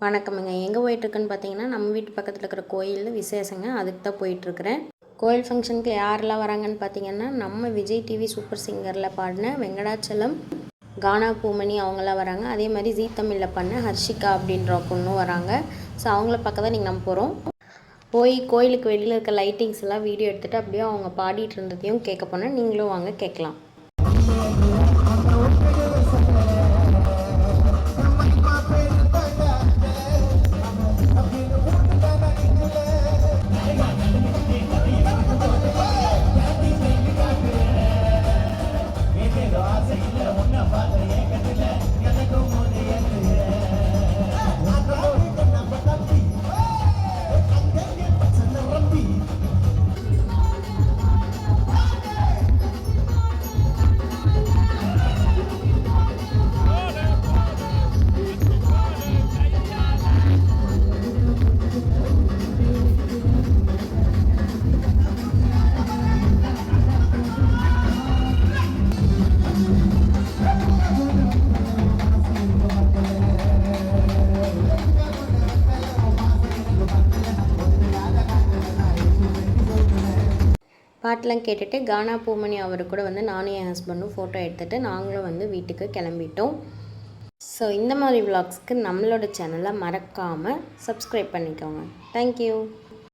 வணக்கமுங்க. எங்கே போயிட்டுருக்குன்னு பார்த்தீங்கன்னா, நம்ம வீட்டு பக்கத்தில் இருக்கிற கோயிலில் விசேஷங்க. அதுக்கு தான் போயிட்டுருக்குறேன். கோயில் ஃபங்க்ஷனுக்கு யாரெல்லாம் வராங்கன்னு பார்த்தீங்கன்னா, நம்ம விஜய் டிவி சூப்பர் சிங்கரில் பாடின வெங்கடாச்சலம், கானா பூமணி அவங்களாம் வராங்க. அதே மாதிரி ஜீ தமிழில் பண்ண ஹர்ஷிகா அப்படின்ற பொண்ணும் வராங்க. ஸோ அவங்கள பார்க்க தான் நீங்கள் நம்ம போகிறோம். போய் கோயிலுக்கு வெளியில் இருக்க லைட்டிங்ஸ் எல்லாம் வீடியோ எடுத்துகிட்டு அப்படியே அவங்க பாடிட்டு இருந்ததையும் கேட்க போனேன். நீங்களும் வாங்க கேட்கலாம். பாட்டெலாம் கேட்டுட்டு கானா பூமணி அவர் கூட வந்து நானும் என் ஹஸ்பண்டும் ஃபோட்டோ எடுத்துகிட்டு நாங்களும் வந்து வீட்டுக்கு கிளம்பிட்டோம். ஸோ இந்த மாதிரி விலாக்ஸ்க்கு நம்மளோட சேனலை மறக்காமல் சப்ஸ்கிரைப் பண்ணிக்கோங்க. தேங்க்யூ.